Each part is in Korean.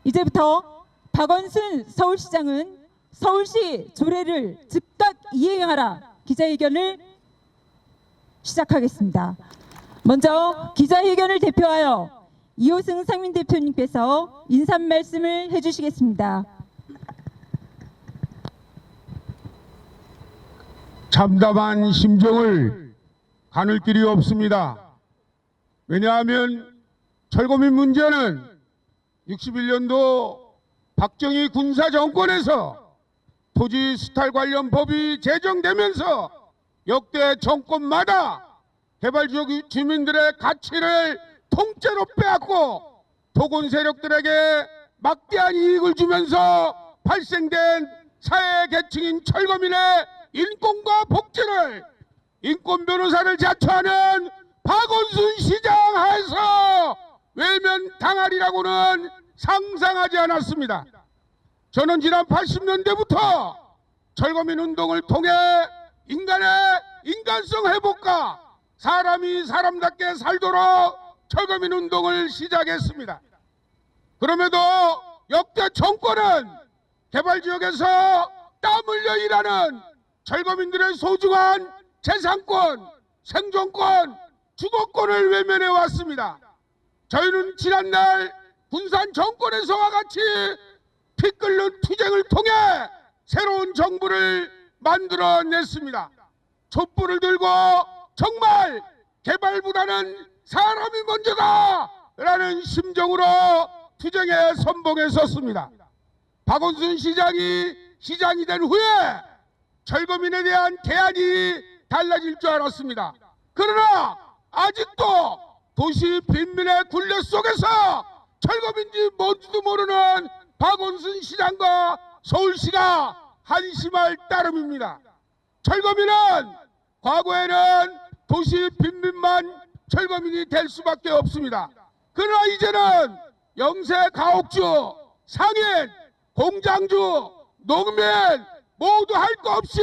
이제부터 박원순 서울시장은 서울시 조례를 즉각 이행하라 기자회견을 시작하겠습니다. 먼저 기자회견을 대표하여 이호승 상임대표님께서 인사 말씀을 해주시겠습니다. 참담한 심정을 가눌 길이 없습니다. 왜냐하면 철거민 문제는 61년도 박정희 군사정권에서 토지 수탈 관련 법이 제정되면서 역대 정권마다 개발지역 주민들의 가치를 통째로 빼앗고 토건 세력들에게 막대한 이익을 주면서 발생된 사회 계층인 철거민의 인권과 복지를 인권 변호사를 자처하는 박원순 시장 하에서 외면당하리라고는 상상하지 않았습니다. 저는 지난 80년대부터 철거민 운동을 통해 인간의 인간성 회복과 사람이 사람답게 살도록 철거민 운동을 시작했습니다. 그럼에도 역대 정권은 개발지역에서 땀 흘려 일하는 철거민들의 소중한 재산권, 생존권, 주거권을 외면해 왔습니다. 저희는 지난날 군산 정권에서와 같이 피 끓는 투쟁을 통해 새로운 정부를 만들어냈습니다. 촛불을 들고 정말 개발보다는 사람이 먼저다 라는 심정으로 투쟁에 선봉에 섰습니다. 박원순 시장이 시장이 된 후에 철거민에 대한 대안이 달라질 줄 알았습니다. 그러나 아직도 도시 빈민의 굴레 속에서 철거민지 뭔지도 모르는 박원순 시장과 서울시가 한심할 따름입니다. 철거민은 과거에는 도시 빈민만 철거민이 될 수밖에 없습니다. 그러나 이제는 영세 가옥주, 상인, 공장주, 농민 모두 할 거 없이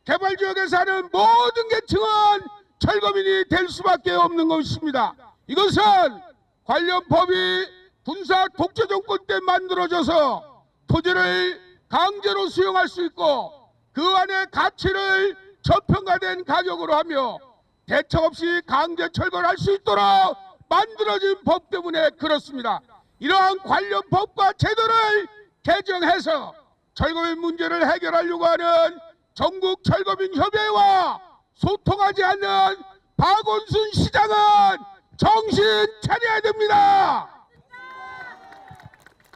개발지역에 사는 모든 계층은 철거민이 될 수밖에 없는 것입니다. 이것은 관련 법이 군사 독재 정권 때 만들어져서 토지를 강제로 수용할 수 있고 그 안에 가치를 저평가된 가격으로 하며 대책 없이 강제 철거할 수 있도록 만들어진 법 때문에 그렇습니다. 이러한 관련 법과 제도를 개정해서 철거민 문제를 해결하려고 하는 전국 철거민 협의회와 소통하지 않는 박원순 시장은 정신 차려야 됩니다.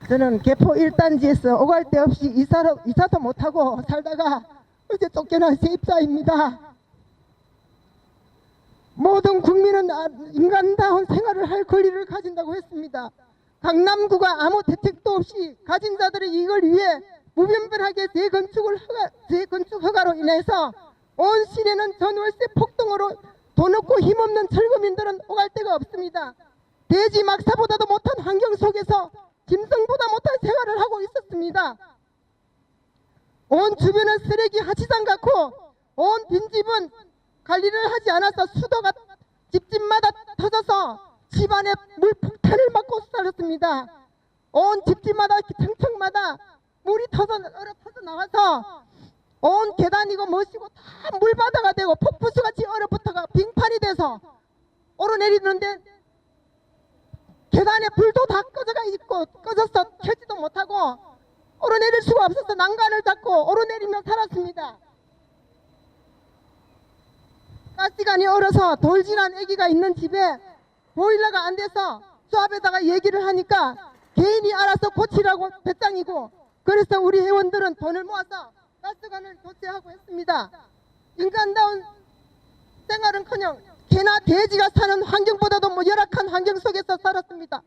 저는 개포 1단지에서 오갈 데 없이 이사도 못하고 살다가 어제 쫓겨난 세입자입니다. 모든 국민은 인간다운 생활을 할 권리를 가진다고 했습니다. 강남구가 아무 대책도 없이 가진 자들의 이익을 위해 무분별하게 재건축 허가로 인해서 온 시내는 전월세 폭등으로 돈 없고 힘없는 철거민들은 오갈 데가 없습니다. 돼지 막사보다도 못한 환경 속에서 짐승보다 못한 생활을 하고 있었습니다. 온 주변은 쓰레기 하치장 같고 온 빈집은 관리를 하지 않아서 수도가 집집마다 터져서 집안에 물폭탄을 맞고 살았습니다. 온 집집마다 층층마다 물이 터져 나와서 온 계단이고 뭐시고 다 물바다가 되고 폭포수같이 얼어붙어가 빙판이 돼서 오르내리는데 계단에 불도 다 꺼져가 있고 꺼져서 켜지도 못하고 오르내릴 수가 없어서 난간을 잡고 오르내리며 살았습니다. 가스관이 얼어서 돌진한 아기가 있는 집에 보일러가 안 돼서 수압에다가 얘기를 하니까 개인이 알아서 고치라고 배짱이고 그래서 우리 회원들은 돈을 모아서 가스관을 교체하고 했습니다. 인간다운 생활은커녕 개나 돼지가 사는 환경보다도 열악한 환경 속에서 살았습니다.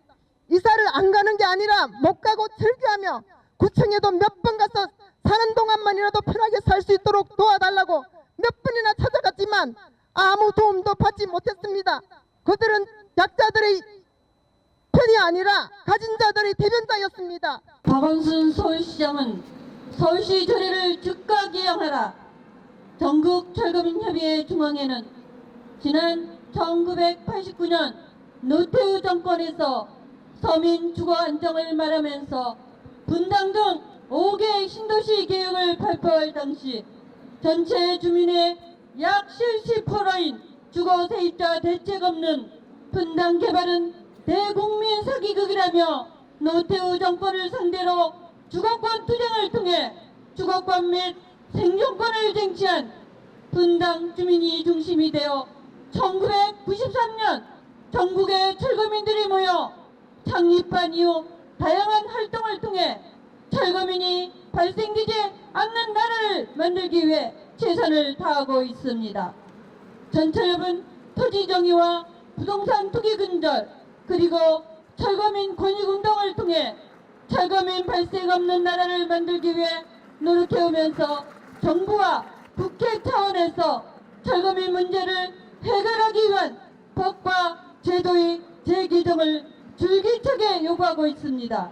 이사를 안 가는 게 아니라 못 가고 즐겨하며 구청에도 몇 번 가서 사는 동안만이라도 편하게 살 수 있도록 도와달라고 몇 번이나 찾아갔지만 아무 도움도 받지 못했습니다. 그들은 약자들의 편이 아니라 가진 자들의 대변자였습니다. 박원순 서울시장은 서울시 조례를 즉각 이행하라. 전국 철거민 협의회 중앙회는 지난 1989년 노태우 정권에서 서민 주거 안정을 말하면서 분당 등 5개 신도시 계획을 발표할 당시 전체 주민의 약 70%인 주거 세입자 대책 없는 분당 개발은 대국민 사기극이라며 노태우 정권을 상대로 주거권 투쟁을 통해 주거권 및 생존권을 쟁취한 분당 주민이 중심이 되어 1993년 전국의 철거민들이 모여 창립한 이후 다양한 활동을 통해 철거민이 발생되지 않는 나라를 만들기 위해 최선을 다하고 있습니다. 전철협은 토지 정의와 부동산 투기 근절 그리고 철거민 권익운동을 통해 철거민 발생 없는 나라를 만들기 위해 노력해오면서 정부와 국회 차원에서 철거민 문제를 해결하기 위한 법과 제도의 재개정을 줄기차게 요구하고 있습니다.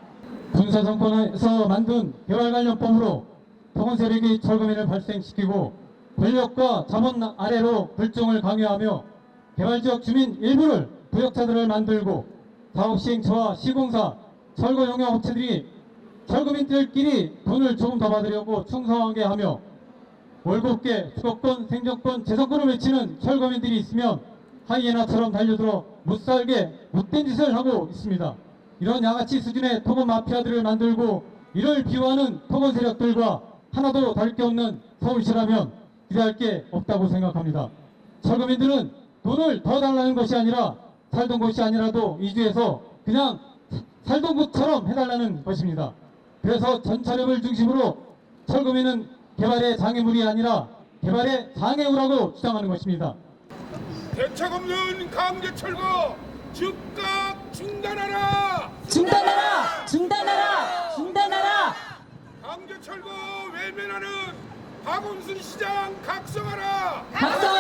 군사 정권에서 만든 개발 관련법으로 토건 세력이 철거민을 발생시키고 권력과 자본 아래로 불정을 강요하며 개발지역 주민 일부를 부역자들을 만들고 사업 시행처와 시공사, 철거 용역 업체들이 철거민들끼리 돈을 조금 더 받으려고 충성하게 하며 월급계, 주거권, 생존권, 재산권을 외치는 철거민들이 있으면 하이에나처럼 달려들어 못살게 못된 짓을 하고 있습니다. 이런 양아치 수준의 토건 마피아들을 만들고 이를 비호하는 토건 세력들과 하나도 다를 게 없는 서울시라면 기대할 게 없다고 생각합니다. 철거민들은 돈을 더 달라는 것이 아니라 살던 곳이 아니라도 이주해서 그냥 살던 곳처럼 해달라는 것입니다. 그래서 전철협을 중심으로 철거민은 개발의 장애물이 아니라 개발의 장애우라고 주장하는 것입니다. 대책 없는 강제 철거 즉각 중단하라. 중단하라! 중단하라! 중단하라! 강제 철거 외면하는 박원순 시장 각성하라. 각성!